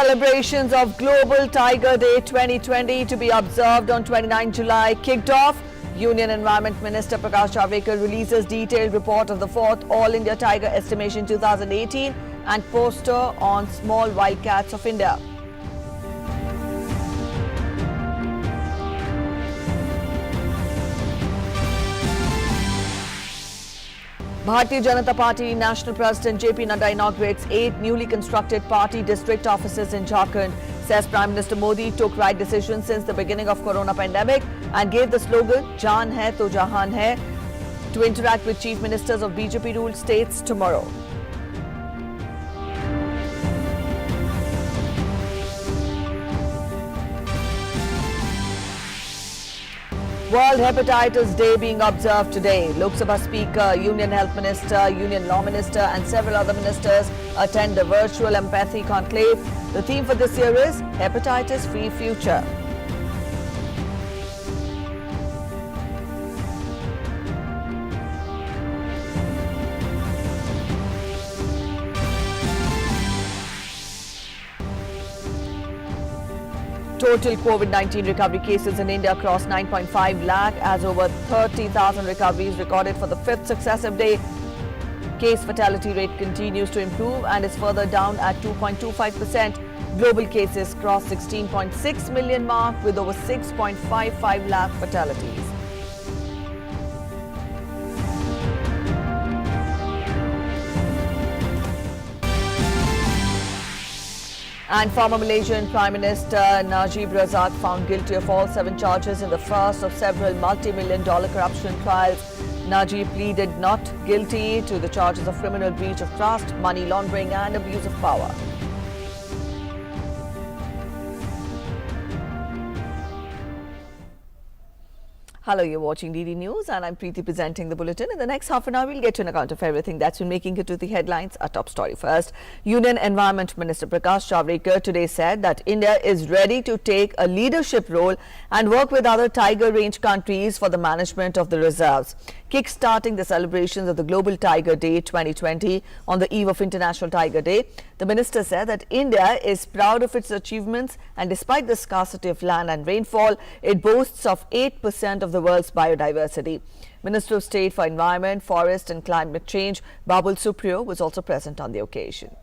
celebrations of Global Tiger Day 2020 to be observed on 29 July kicked off. Union Environment Minister Prakash Javadekar releases detailed report of the 4th All India Tiger Estimation 2018 and poster on small wildcats of India. Bharatiya Janata Party National President JP Nadda inaugurates 8 newly constructed party district offices in Jharkhand. Says Prime Minister Modi took right decisions since the beginning of Corona pandemic and gave the slogan "Jaan hai to Jahan hai" to interact with chief ministers of BJP-ruled states tomorrow. World Hepatitis Day being observed today. Lok Sabha Speaker, Union Health Minister, Union Law Minister and several other ministers attend the virtual empathy conclave. The theme for this year is Hepatitis Free Future. Total COVID-19 recovery cases in India crossed 9.5 lakh as over 30,000 recoveries recorded for the 5th successive day. Case fatality rate continues to improve and is further down at 2.25%. Global cases crossed 16.6 million mark with over 6.55 lakh fatalities. And former Malaysian Prime Minister Najib Razak found guilty of all 7 charges in the first of several multi-million-dollar corruption trials. Najib pleaded not guilty to the charges of criminal breach of trust, money laundering and abuse of power. Hello, you're watching DD News and I'm Preeti presenting the bulletin. In the next half an hour, we'll get to an account of everything that's been making it to the headlines. Our top story first. Union Environment Minister Prakash Javadekar today said that India is ready to take a leadership role and work with other tiger range countries for the management of the reserves. Kick-starting the celebrations of the Global Tiger Day 2020 on the eve of International Tiger Day, the minister said that India is proud of its achievements and despite the scarcity of land and rainfall, it boasts of 8% of the world's biodiversity. Minister of State for Environment, Forest and Climate Change, Babul Supriyo, was also present on the occasion.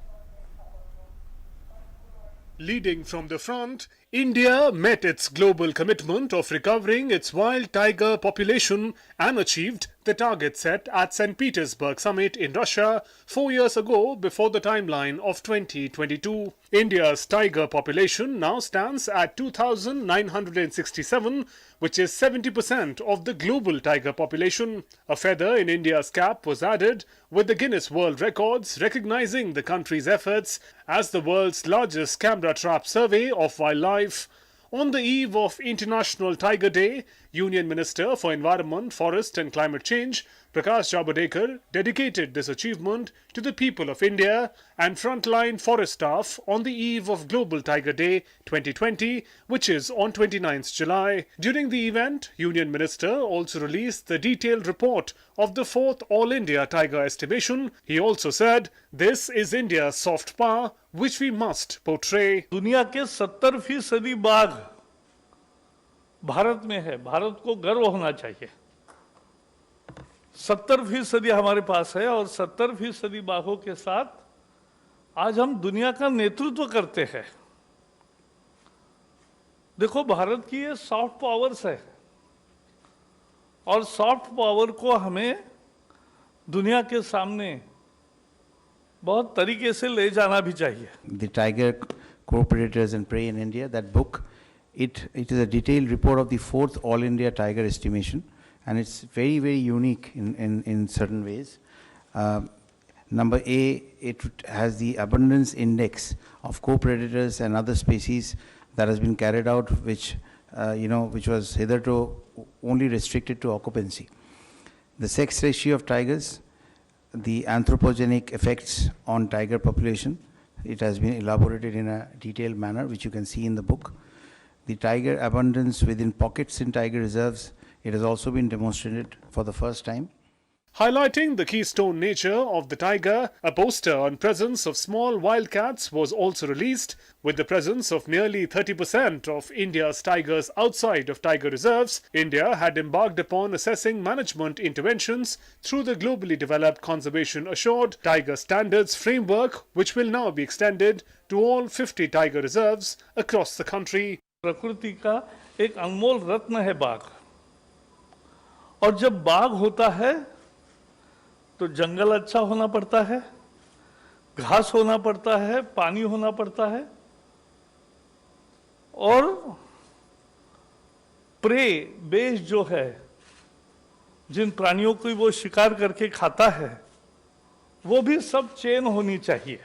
Leading from the front, India met its global commitment of recovering its wild tiger population and achieved the target set at St. Petersburg summit in Russia 4 years ago before the timeline of 2022. India's tiger population now stands at 2,967, which is 70% of the global tiger population. A feather in India's cap was added with the Guinness World Records recognizing the country's efforts as the world's largest camera trap survey of wildlife. On the eve of International Tiger Day, Union Minister for Environment, Forest and Climate Change, Prakash Javadekar, dedicated this achievement to the people of India and frontline forest staff on the eve of Global Tiger Day 2020, which is on 29th July. During the event, Union Minister also released the detailed report of the 4th All India Tiger Estimation. He also said, "This is India's soft power, which we must portray." दुनिया के 70% बाघ भारत में है। भारत को गर्व होना चाहिए। 70% हमारे पास है और 70% बाघों के साथ आज हम दुनिया का नेतृत्व करते हैं। देखो, भारत की ये सॉफ्ट पावर्स है और सॉफ्ट पावर को हमें दुनिया के सामने बहुत तरीके से ले जाना भी चाहिए। The tiger co-predators and prey in India, that book, it is a detailed report of the 4th All India Tiger Estimation, and it's very, very unique in certain ways. Number A, it has the abundance index of co-predators and other species that has been carried out, which was hitherto only restricted to occupancy. The sex ratio of tigers, the anthropogenic effects on tiger population, it has been elaborated in a detailed manner, which you can see in the book. The tiger abundance within pockets in tiger reserves, it has also been demonstrated for the first time. Highlighting the keystone nature of the tiger, a poster on presence of small wildcats was also released. With the presence of nearly 30% of India's tigers outside of tiger reserves, India had embarked upon assessing management interventions through the globally developed Conservation Assured Tiger Standards framework, which will now be extended to all 50 tiger reserves across the country. प्रकृति का एक अनमोल रत्न है बाघ, और जब बाघ होता है तो जंगल अच्छा होना पड़ता है, घास होना पड़ता है, पानी होना पड़ता है, और प्रे बेस जो है, जिन प्राणियों को वो शिकार करके खाता है, वो भी सब चेन होनी चाहिए।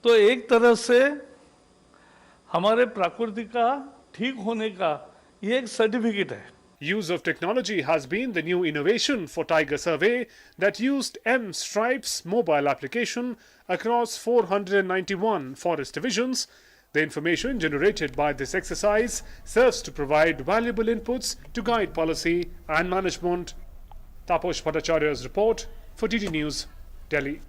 तो एक तरह से हमारे प्रकृति का ठीक होने का ये एक सर्टिफिकेट है। Use of technology has been the new innovation for Tiger Survey that used M-Stripes mobile application across 491 forest divisions. The information generated by this exercise serves to provide valuable inputs to guide policy and management. Taposh Bhattacharya's report for DD News, Delhi.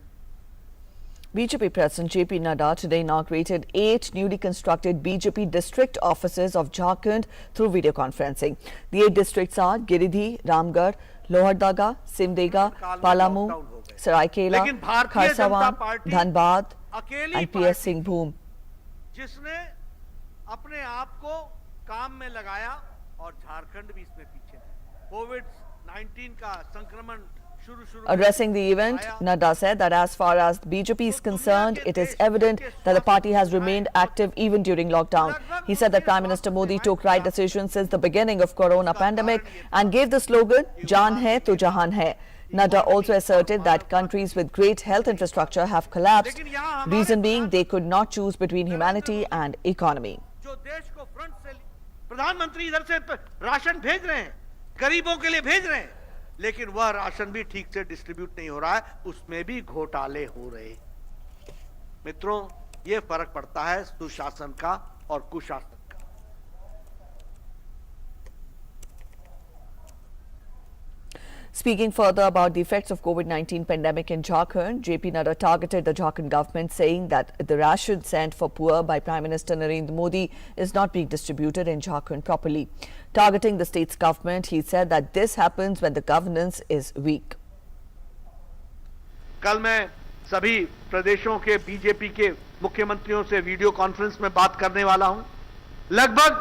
BJP President JP Nadda today inaugurated 8 newly constructed BJP district offices of Jharkhand through video conferencing. The 8 districts are Giridih, Ramgarh, Lohardaga, Simdega, Palamu, Saraikela, Kharsawan, Dhanbad and PS Singhbhum. जिसने अपने आप को काम में लगाया और झारखंड भी इसमें पीछे है। कोविड-19 का संक्रमण Addressing the event, Nadda said that as far as BJP is concerned, it is evident that the party has remained active even during lockdown. He said that Prime Minister Modi took right decisions since the beginning of corona pandemic and gave the slogan, Jaan hai to jahan hai. Nadda also asserted that countries with great health infrastructure have collapsed, reason being they could not choose between humanity and economy. जो देश को front से प्रधानमंत्री इधर से ration भेज रहे हैं, गरीबों के लिए भेज रहे हैं, लेकिन वह राशन भी ठीक से डिस्ट्रीब्यूट नहीं हो रहा है, उसमें भी घोटाले हो रहे। मित्रों, ये फर्क पड़ता है सुशासन का और कुशासन का। Speaking further about the effects of COVID-19 pandemic in Jharkhand, JP Nadda targeted the Jharkhand government, saying that the ration sent for poor by Prime Minister Narendra Modi is not being distributed in Jharkhand properly. Targeting the state's government, he said that this happens when the governance is weak. कल मैं सभी प्रदेशों के BJP के मुख्यमंत्रियों से video conference में बात करने वाला हूं। लगभग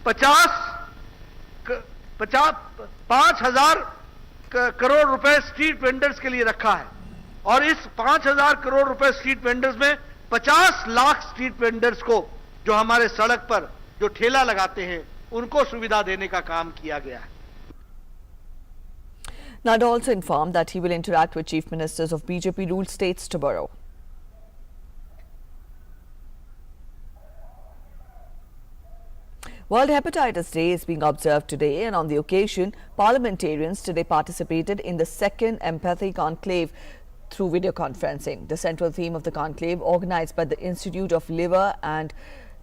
5,000 करोड़ रुपए स्ट्रीट वेंडर्स के लिए रखा है, और इस 5,000 करोड़ रुपए स्ट्रीट वेंडर्स में 50 लाख स्ट्रीट वेंडर्स को, जो हमारे सड़क पर जो ठेला लगाते हैं, उनको सुविधा देने का काम किया गया है। Nadda also informed that he will interact with chief ministers of BJP-ruled states tomorrow. World Hepatitis Day is being observed today, and on the occasion, parliamentarians today participated in the second Empathy Conclave through video conferencing. The central theme of the conclave, organized by the Institute of Liver and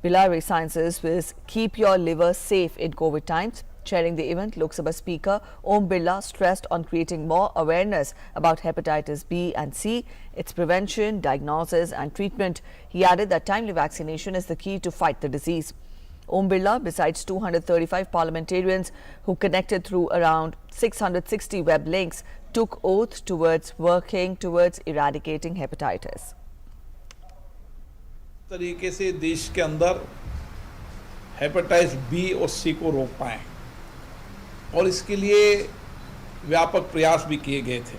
Biliary Sciences, was Keep Your Liver Safe in COVID times. Chairing the event, Lok Sabha Speaker Om Birla stressed on creating more awareness about hepatitis B and C, its prevention, diagnosis and treatment. He added that timely vaccination is the key to fight the disease. Om Birla, besides 235 parliamentarians who connected through around 660 web links, took oath towards working towards eradicating hepatitis. तरीके से देश के अंदर hepatitis B और सी को रोक पाएं, और इसके लिए व्यापक प्रयास भी किए गए थे,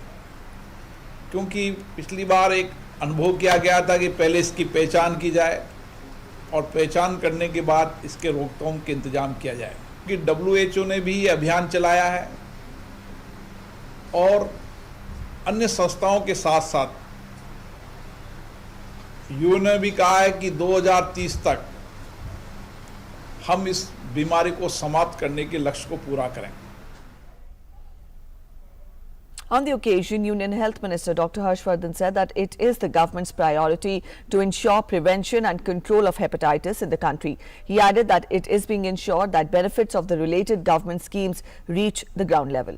क्योंकि पिछली बार एक अनुभव किया गया था कि पहले इसकी पहचान की जाए और पहचान करने के बाद इसके रोकथाम के इंतजाम किया जाए। क्योंकि WHO ने भी ये अभियान चलाया है और अन्य संस्थाओं के साथ साथ यूएन ने भी कहा है कि 2030 तक हम इस बीमारी को समाप्त करने के लक्ष्य को पूरा करें। On the occasion, Union Health Minister Dr. Harshvardhan said that it is the government's priority to ensure prevention and control of hepatitis in the country. He added that it is being ensured that benefits of the related government schemes reach the ground level.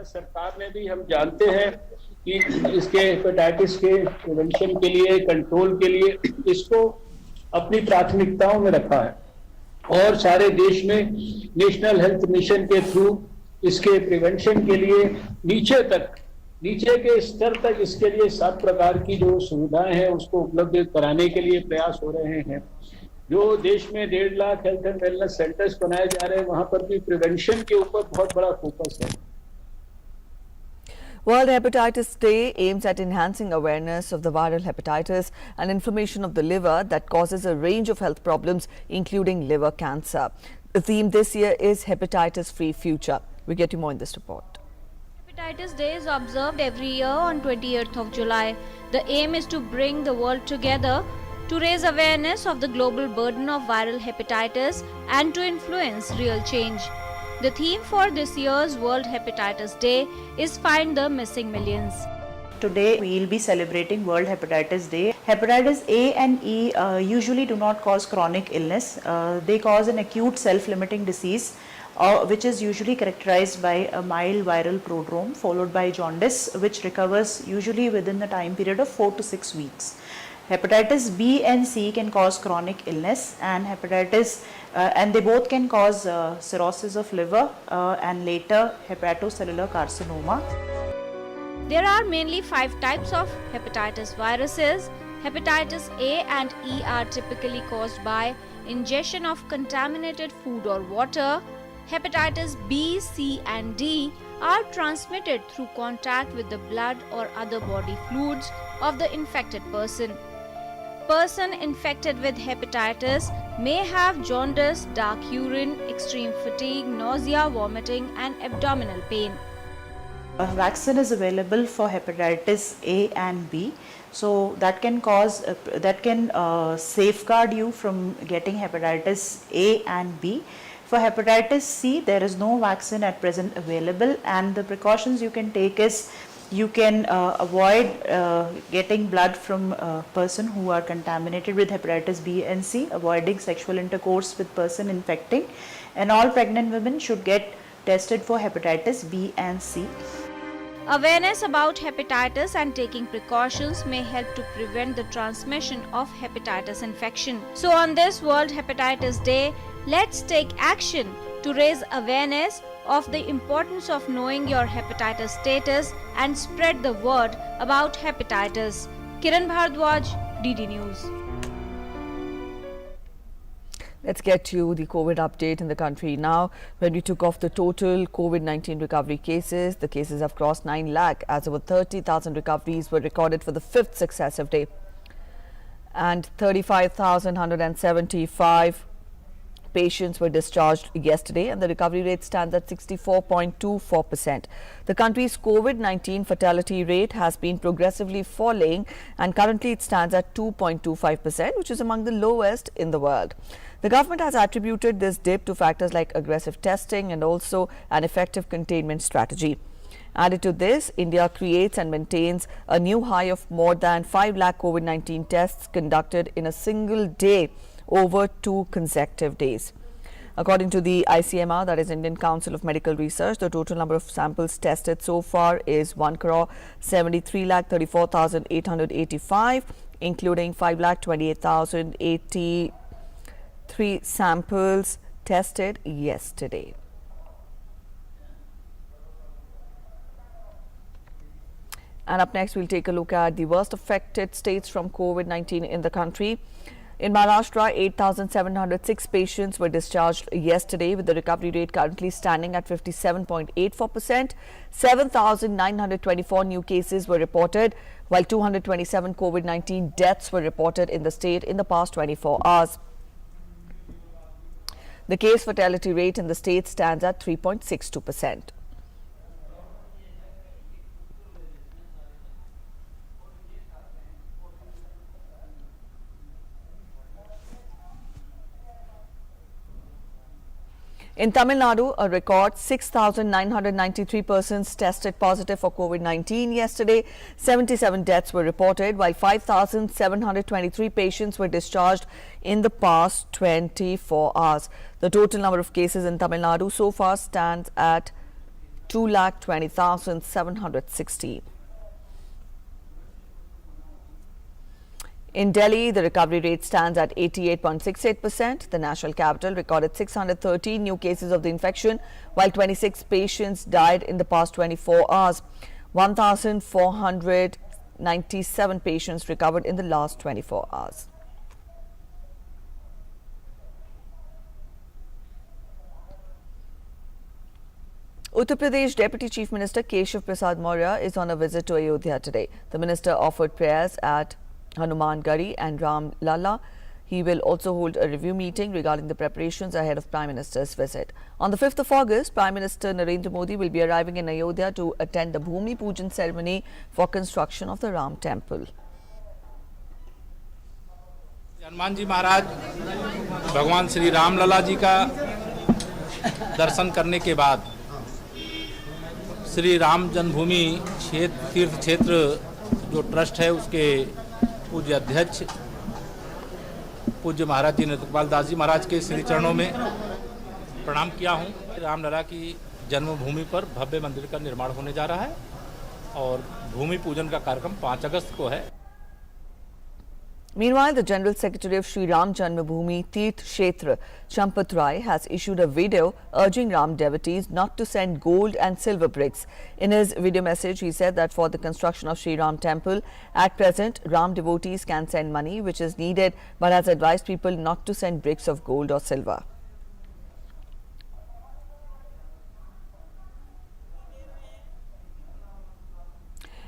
Bharat सरकार ने भी, हम जानते हैं कि इसके hepatitis के prevention के लिए, कंट्रोल के लिए इसको अपनी प्राथमिकताओं में रखा है और सारे देश में नेशनल हेल्थ मिशन के थ्रू इसके प्रिवेंशन के लिए नीचे के स्तर तक इसके लिए 7 प्रकार की जो सुविधाएं हैं उसको उपलब्ध कराने के लिए प्रयास हो रहे हैं। जो देश में 1.5 lakh health and wellness centres बनाए जा रहे हैं, वहां पर भी प्रिवेंशन के ऊपर बहुत बड़ा फोकस है। World Hepatitis Day aims at enhancing awareness of the viral hepatitis and inflammation of the liver that causes a range of health problems, including liver cancer. The theme this year is Hepatitis-Free Future. We get you more in this report. Hepatitis Day is observed every year on 28th of July. The aim is to bring the world together to raise awareness of the global burden of viral hepatitis and to influence real change. The theme for this year's World Hepatitis Day is Find the Missing Millions. Today we will be celebrating World Hepatitis Day. Hepatitis A and E usually do not cause chronic illness. They cause an acute self-limiting disease which is usually characterized by a mild viral prodrome followed by jaundice, which recovers usually within the time period of 4 to 6 weeks. Hepatitis B and C can cause chronic illness, and and they both can cause cirrhosis of liver and later hepatocellular carcinoma. There are mainly 5 types of hepatitis viruses. Hepatitis A and E are typically caused by ingestion of contaminated food or water. Hepatitis B, C and D are transmitted through contact with the blood or other body fluids of the infected person. Person infected with hepatitis may have jaundice, dark urine, extreme fatigue, nausea, vomiting and abdominal pain. A vaccine is available for hepatitis A and B, so that can safeguard you from getting hepatitis A and B. For hepatitis C, there is no vaccine at present available, and the precautions you can take is you can avoid getting blood from a person who are contaminated with hepatitis B and C, avoiding sexual intercourse with person infecting, and all pregnant women should get tested for hepatitis B and C. Awareness about hepatitis and taking precautions may help to prevent the transmission of hepatitis infection. So on this World Hepatitis Day, let's take action to raise awareness of the importance of knowing your hepatitis status and spread the word about hepatitis. Kiran Bhardwaj, DD News. Let's get to the COVID update in the country now. When we took off the total COVID-19 recovery cases, the cases have crossed 9 lakh as over 30,000 recoveries were recorded for the 5th successive day. And 35,175 patients were discharged yesterday, and the recovery rate stands at 64.24%. The country's COVID-19 fatality rate has been progressively falling, and currently it stands at 2.25%, which is among the lowest in the world. The government has attributed this dip to factors like aggressive testing and also an effective containment strategy. Added to this, India creates and maintains a new high of more than 5 lakh COVID-19 tests conducted in a single day over 2 consecutive days. According to the ICMR, that is Indian Council of Medical Research, the total number of samples tested so far is 1,73,34,885, including 5,28,083 samples tested yesterday. And up next, we'll take a look at the worst affected states from COVID-19 in the country. In Maharashtra, 8,706 patients were discharged yesterday, with the recovery rate currently standing at 57.84%. 7,924 new cases were reported, while 227 COVID-19 deaths were reported in the state in the past 24 hours. The case fatality rate in the state stands at 3.62%. In Tamil Nadu, a record 6,993 persons tested positive for COVID-19 yesterday. 77 deaths were reported, while 5,723 patients were discharged in the past 24 hours. The total number of cases in Tamil Nadu so far stands at 2,20,760. In Delhi, the recovery rate stands at 88.68%. The national capital recorded 613 new cases of the infection, while 26 patients died in the past 24 hours. 1,497 patients recovered in the last 24 hours. Uttar Pradesh Deputy Chief Minister Keshav Prasad Maurya is on a visit to Ayodhya today. The minister offered prayers at Hanuman Gari and Ram Lalla. He will also hold a review meeting regarding the preparations ahead of Prime Minister's visit. On the 5th of August, Prime Minister Narendra Modi will be arriving in Ayodhya to attend the Bhumi Pujan ceremony for construction of the Ram Temple. Hanuman ji महाराज भगवान श्री राम लला जी का दर्शन करने के बाद श्री राम जन्मभूमि तीर्थ क्षेत्र जो trust है उसके पूज्य अध्यक्ष पूज्य महाराज जी नृत्यपाल दास जी महाराज के श्री चरणों में प्रणाम किया हूँ। रामलला की जन्मभूमि पर भव्य मंदिर का निर्माण होने जा रहा है और भूमि पूजन का कार्यक्रम 5 अगस्त को है। Meanwhile, the General Secretary of Sri Ram Janmabhoomi Tirth Kshetra, Champat Rai, has issued a video urging Ram devotees not to send gold and silver bricks. In his video message, he said that for the construction of Sri Ram Temple, at present, Ram devotees can send money which is needed, but has advised people not to send bricks of gold or silver.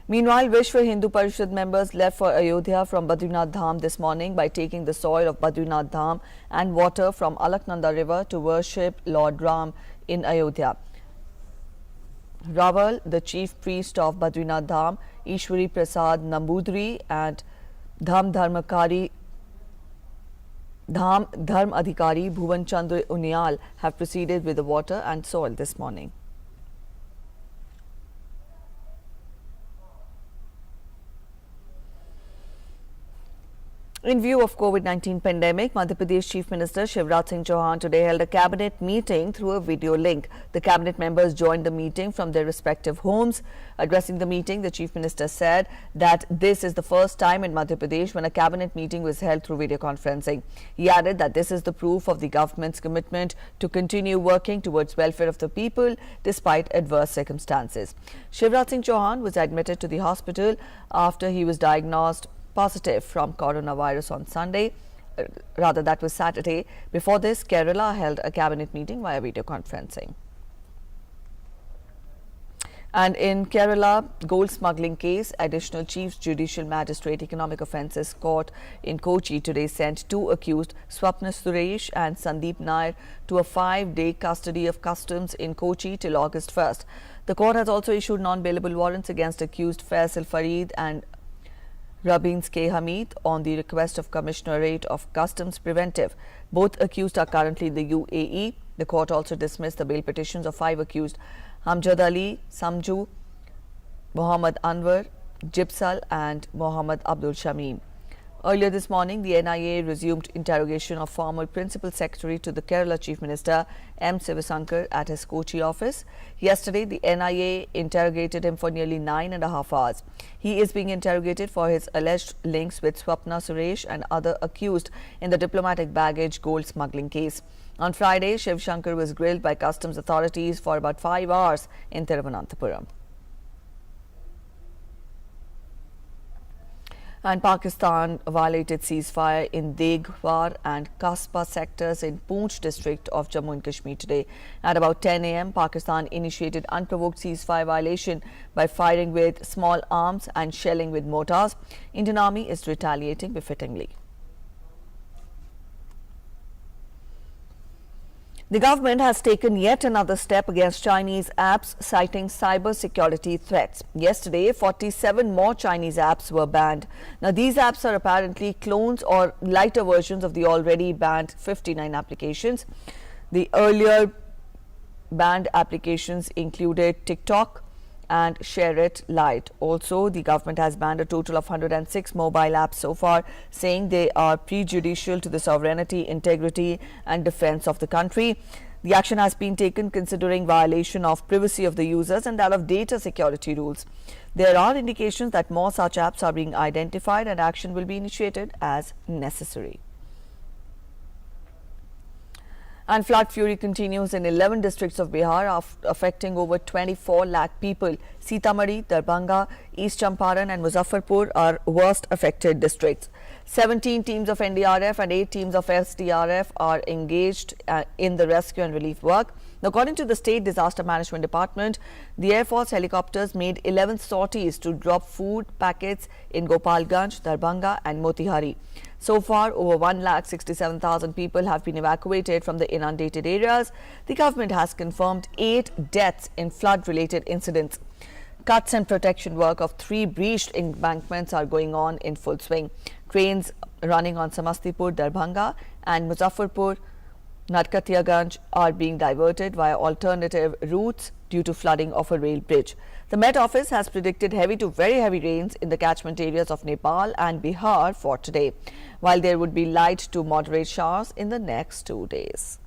Meanwhile, Vishwa Hindu Parishad members left for Ayodhya from Badrinath Dham this morning by taking the soil of Badrinath Dham and water from Alaknanda river to worship Lord Ram in Ayodhya. Rawal, the chief priest of Badrinath Dham, Ishwari Prasad Nambudri and Dham Dharm Adhikari Bhuvan Chandra Unyal have proceeded with the water and soil this morning. In view of COVID-19 pandemic, Madhya Pradesh Chief Minister Shivraj Singh Chauhan today held a cabinet meeting through a video link. The cabinet members joined the meeting from their respective homes. Addressing the meeting, the Chief Minister said that this is the first time in Madhya Pradesh when a cabinet meeting was held through video conferencing. He added that this is the proof of the government's commitment to continue working towards welfare of the people despite adverse circumstances. Shivraj Singh Chauhan was admitted to the hospital after he was diagnosed positive from coronavirus on that was Saturday. Before this, Kerala held a cabinet meeting via video conferencing. And in Kerala, gold smuggling case, Additional Chief Judicial Magistrate Economic Offences Court in Kochi today sent 2 accused, Swapna Suresh and Sandeep Nair, to a 5-day custody of customs in Kochi till August 1st. The court has also issued non-bailable warrants against accused Faisal Farid and Rabins K. Hamid on the request of Commissionerate of Customs Preventive. Both accused are currently in the UAE. The court also dismissed the bail petitions of 5 accused, Hamjad Ali, Samju, Mohammad Anwar, Jibsal and Mohammad Abdul Shamim. Earlier this morning, the NIA resumed interrogation of former Principal Secretary to the Kerala Chief Minister M. Sivasankar at his Kochi office. Yesterday, the NIA interrogated him for nearly 9.5 hours. He is being interrogated for his alleged links with Swapna Suresh and other accused in the diplomatic baggage gold smuggling case. On Friday, Shivshankar was grilled by customs authorities for about 5 hours in Thiruvananthapuram. And Pakistan violated ceasefire in Degwar and Kasba sectors in Poonch district of Jammu and Kashmir today. At about 10 a.m., Pakistan initiated unprovoked ceasefire violation by firing with small arms and shelling with mortars. Indian Army is retaliating befittingly. The government has taken yet another step against Chinese apps citing cyber-security threats. Yesterday, 47 more Chinese apps were banned. Now, these apps are apparently clones or lighter versions of the already banned 59 applications. The earlier banned applications included TikTok and Share It Lite. Also, the government has banned a total of 106 mobile apps so far, saying they are prejudicial to the sovereignty, integrity and defense of the country. The action has been taken considering violation of privacy of the users and that of data security rules. There are indications that more such apps are being identified and action will be initiated as necessary. And flood fury continues in 11 districts of Bihar, affecting over 24 lakh people. Sitamarhi, Darbhanga, East Champaran and Muzaffarpur are worst affected districts. 17 teams of NDRF and 8 teams of SDRF are engaged in the rescue and relief work. According to the State Disaster Management Department, the Air Force helicopters made 11 sorties to drop food packets in Gopalganj, Darbhanga and Motihari. So far, over 1,67,000 people have been evacuated from the inundated areas. The government has confirmed 8 deaths in flood-related incidents. Cuts and protection work of 3 breached embankments are going on in full swing. Trains running on Samastipur, Darbhanga and Muzaffarpur, Narkatiyaganj are being diverted via alternative routes due to flooding of a rail bridge. The Met Office has predicted heavy to very heavy rains in the catchment areas of Nepal and Bihar for today, while there would be light to moderate showers in the next 2 days.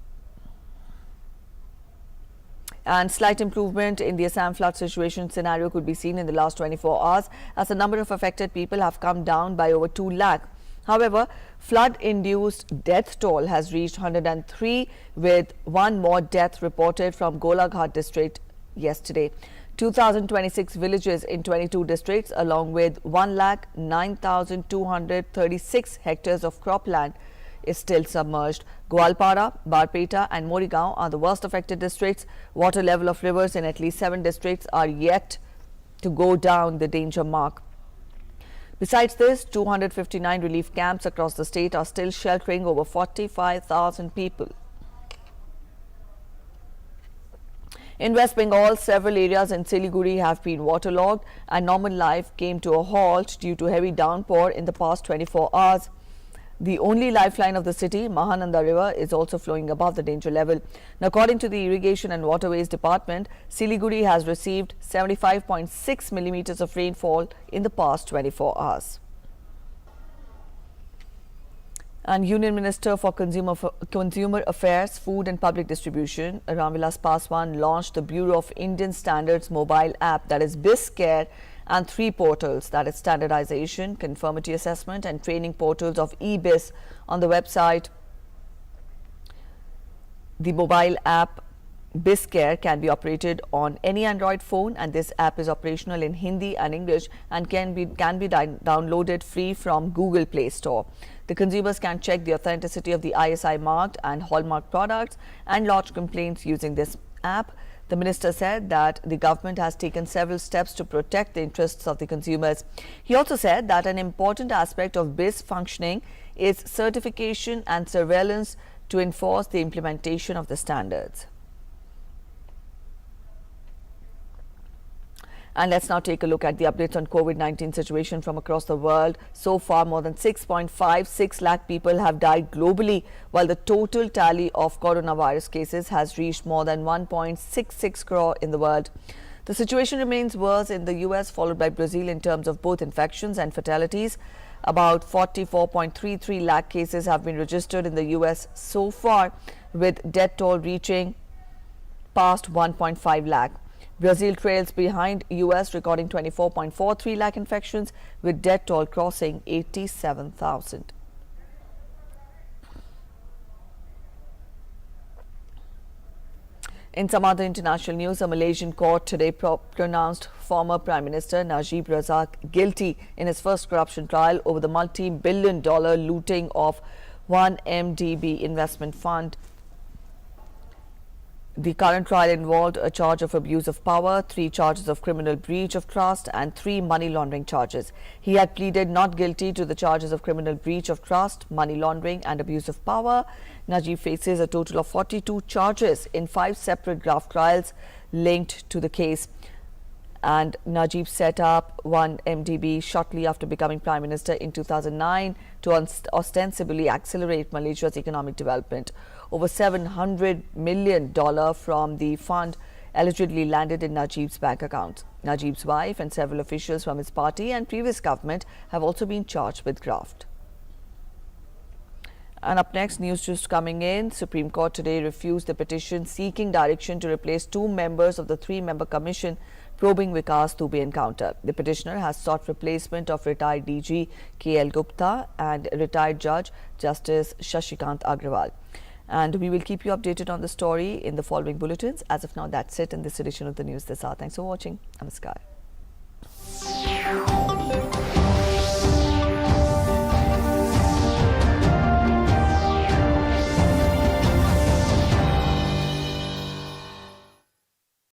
And slight improvement in the Assam flood situation scenario could be seen in the last 24 hours as the number of affected people have come down by over 2 lakh. However, flood-induced death toll has reached 103, with 1 more death reported from Golaghat district yesterday. 2,026 villages in 22 districts along with 1,09,236 hectares of cropland is still submerged. Goalpara, Barpeta and Morigaon are the worst affected districts. Water level of rivers in at least 7 districts are yet to go down the danger mark. Besides this, 259 relief camps across the state are still sheltering over 45,000 people. In West Bengal, several areas in Siliguri have been waterlogged and normal life came to a halt due to heavy downpour in the past 24 hours. The only lifeline of the city, Mahananda River, is also flowing above the danger level. Now, according to the Irrigation and Waterways Department, Siliguri has received 75.6 millimeters of rainfall in the past 24 hours. And Union Minister for Consumer Affairs, Food and Public Distribution, Ramvilas Paswan, launched the Bureau of Indian Standards mobile app, that is BizCare, and 3 portals, that is standardization, conformity assessment and training portals of eBiz on the website. The mobile app BizCare can be operated on any Android phone, and this app is operational in Hindi and English and can be downloaded free from Google Play Store. The consumers can check the authenticity of the ISI marked and hallmark products and lodge complaints using this app. The minister said that the government has taken several steps to protect the interests of the consumers. He also said that an important aspect of Biz functioning is certification and surveillance to enforce the implementation of the standards. And let's now take a look at the updates on COVID-19 situation from across the world. So far, more than 6.56 lakh people have died globally, while the total tally of coronavirus cases has reached more than 1.66 crore in the world. The situation remains worse in the US, followed by Brazil in terms of both infections and fatalities. About 44.33 lakh cases have been registered in the US so far, with death toll reaching past 1.5 lakh. Brazil trails behind US, recording 24.43 lakh infections, with death toll crossing 87,000. In some other international news, a Malaysian court today pronounced former Prime Minister Najib Razak guilty in his first corruption trial over the multi-billion-dollar looting of 1MDB investment fund. The current trial involved a charge of abuse of power, 3 charges of criminal breach of trust and 3 money laundering charges. He had pleaded not guilty to the charges of criminal breach of trust, money laundering and abuse of power. Najib faces a total of 42 charges in 5 separate graft trials linked to the case. And Najib set up 1MDB shortly after becoming Prime Minister in 2009 to ostensibly accelerate Malaysia's economic development. Over $700 million from the fund allegedly landed in Najib's bank account. Najib's wife and several officials from his party and previous government have also been charged with graft. And up next, news just coming in. Supreme Court today refused the petition seeking direction to replace 2 members of the 3-member commission probing Vikas Dubey encounter. The petitioner has sought replacement of retired DG KL Gupta and retired Judge Justice Shashikant Agrawal. And we will keep you updated on the story in the following bulletins. As of now, that's it in this edition of the news this hour. Thanks for watching. Namaskar.